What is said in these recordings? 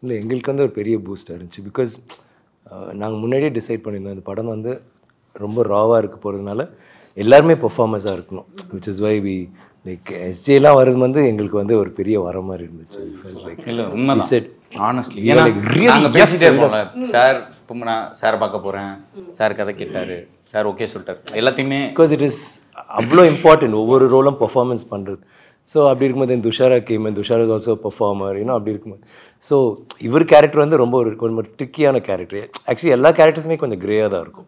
இல்லை எங்களுக்கு வந்து ஒரு பெரிய பூஸ்டாக இருந்துச்சு. பிகாஸ் நாங்கள் முன்னாடியே டிசைட் பண்ணியிருந்தோம் இந்த படம் வந்து ரொம்ப ராவாக இருக்க போகிறதுனால எல்லாருமே பெர்ஃபார்மன்ஸாக இருக்கணும். Which is why we like எஸ்ஜேலாம் வர்றது வந்து எங்களுக்கு வந்து ஒரு பெரிய வர மாதிரி இருந்துச்சு. இல்லை உண்மை செட் ஆனஸ்ட்லி நாங்கள் பேசிட்டே இருக்கோம்ல சார் இப்போ நான் சாரை பார்க்க போகிறேன், சார் கதை கேட்டார், சார் ஓகே சொல்லிட்டார் எல்லாத்தையுமே. பிகாஸ் இட் இஸ் அவ்வளோ இம்பார்ட்டன்ட் ஒவ்வொரு ரோலும் பெர்ஃபார்மன்ஸ் பண்ணுறது. ஸோ அப்படி இருக்கும்போது இந்த Dushara game, Dushara is also performer இன்னும் அப்படி இருக்கும்போது ஸோ இவர் கேரக்டர் வந்து ரொம்ப ஒரு ட்ரிக்கியான கேரக்டர். ஆக்சுவலி எல்லா கேரக்டர்ஸுமே கொஞ்சம் கிரேயாக தான் இருக்கும்.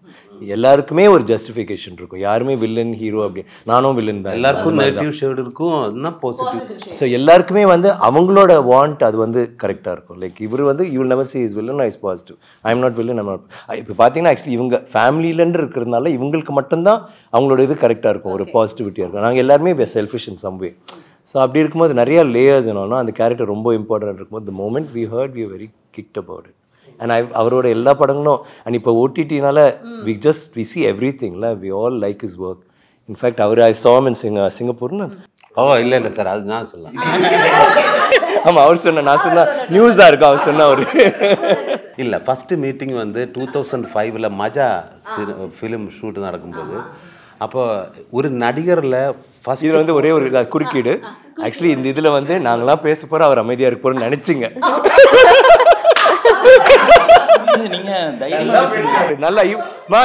எல்லாருக்குமே ஒரு ஜஸ்டிஃபிகேஷன் இருக்கும். யாருமே வில்லன் ஹீரோ அப்படி, நானும் வில்லன் தான். எல்லாருக்கும் நெகட்டிவ் ஷேட் இருக்கும், அதுதான் பாசிட்டிவ். ஸோ எல்லாருக்குமே வந்து அவங்களோட வாண்ட் அது வந்து கரெக்டாக இருக்கும். லைக் இவர் வந்து you will never sea is villain, is positive, I am not villain, I'm not. இப்போ பார்த்தீங்கன்னா ஆக்சுவலி இவங்க ஃபேமிலியிலன்னு இருக்கிறதுனால இவங்களுக்கு மட்டும்தான் அவங்களோட இது கரெக்டாக இருக்கும், ஒரு பாசிட்டிவிட்டியாக இருக்கும். நாங்கள் எல்லாருமே selfish in some way. So அப்படி இருக்கும்போது நிறைய லேயர்ஸ் என்னன்னா அந்த கேரக்டர் ரொம்ப இம்பார்ட்டன்ட் இருக்கும்போது the moment we heard we were very kicked about it. And அவரோட எல்லா படங்களும் அண்ட் இப்போ ஓடிடினால we see everything la, we all like his work. In fact I saw him in சிங்கப்பூர்னு. இல்லை இல்லை சார், அது நான் சொல்லலாம். ஆமாம் அவர் சொன்ன, நான் சொன்ன நியூஸாக இருக்கும் அவர் சொன்ன ஒரு இல்லை. ஃபஸ்ட்டு மீட்டிங் வந்து 2005 மஜா ஃபிலிம் ஷூட் நடக்கும்போது அப்போ ஒரு நடிகரில் ஃபஸ்ட் இது வந்து ஒரே ஒரு குறுக்கீடு. ஆக்சுவலி இந்த இதில் வந்து நாங்களாம் பேச போகிறோம், அவர் அமைதியாக இருக்க போகிறோன்னு நினச்சிங்க. நல்லா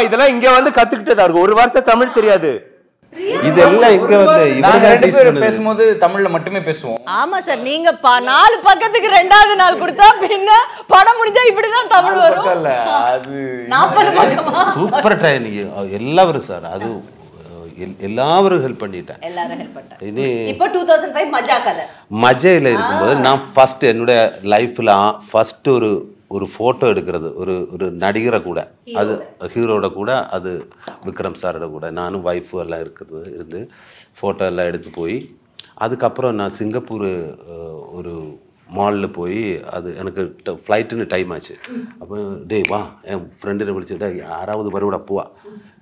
இதெல்லாம் இங்கே வந்து கற்றுக்கிட்டதா இருக்கும். ஒரு வார்த்தை தமிழ் தெரியாது. இதெல்லாம் இங்க வந்து பேசும்போது தமிழ்ல மட்டுமே பேசுவோம். ஆமா சார், நீங்க 4 பக்கத்துக்கு 2வது நாள் கொடுத்தா பின்ன படம் முடிஞ்சா இப்படிதான் தமிழ் வரும். அது 40 பக்கமா சூப்பர் ட்ரைனிங் எல்லாரும் சார். அது எல்லாரும் ஹெல்ப் பண்ணிட்டேன். எல்லாரும் ஹெல்ப் பண்ணிட்டாங்க. இப்போ 2005 மஜா கதை மஜையில் இருக்கும்போது நான் ஃபர்ஸ்ட் என்னுடைய லைஃப்ல ஃபர்ஸ்ட் ஒரு ஃபோட்டோ எடுக்கிறது ஒரு நடிகரை கூட, அது ஹீரோட கூட, அது விக்ரம் சாரோட கூட நானும் ஒய்ஃபு எல்லாம் இருந்து ஃபோட்டோ எல்லாம் எடுத்து போய் அதுக்கப்புறம் நான் சிங்கப்பூர் ஒரு மாலில் போய் அது எனக்கு ஃப்ளைட்டுன்னு டைம் ஆச்சு. அப்போ டேய் வா என் ஃப்ரெண்டு விളിച്ചിട്ട് யாராவது வருவிட போவா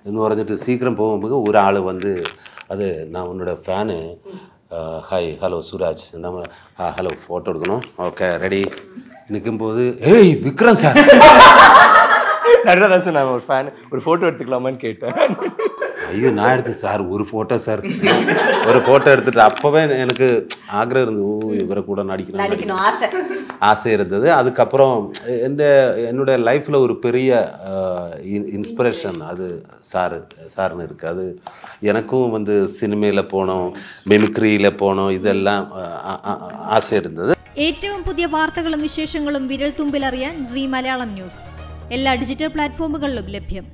എന്ന് പറഞ്ഞിട്ട് சீக்கிரம் போகும்போது ஒரு ஆள் வந்து அது நான் உன்னோட ஃபேனு, ஹாய் ஹலோ சுராஜ், நம்ம ஹலோ ஃபோட்டோ எடுக்கணும், ஓகே ரெடி நிற்கும்போது ஏய் விக்ரம் சார் நிறைய சார் நான் ஒரு ஃபேன், ஒரு ஃபோட்டோ எடுத்துக்கலாமான்னு கேட்டேன். ஐயோ நான் எடுத்து சார் ஒரு ஃபோட்டோ சார், ஒரு ஃபோட்டோ எடுத்துட்டு அப்போவே எனக்கு ஆக்ரகம் இருந்தது, இவரை கூட நடிக்கணும் ஆசை இருந்தது. அதுக்கப்புறம் என்னுடைய லைஃப்பில் ஒரு பெரிய இன்ஸ்பிரேஷன் அது சார்னு இருக்குது. அது எனக்கும் வந்து சினிமையில் போனோம், மிமிக்ரியில் போனோம், இதெல்லாம் ஆசை இருந்தது. ഏറ്റവും പുതിയ വാർത്തകളും വിശേഷങ്ങളും വിരൽ തുമ്പിലറിയാൻ സീ മലയാളം ന്യൂസ് എല്ലാ ഡിജിറ്റൽ പ്ലാറ്റ്ഫോമുകളിലും ലഭ്യം.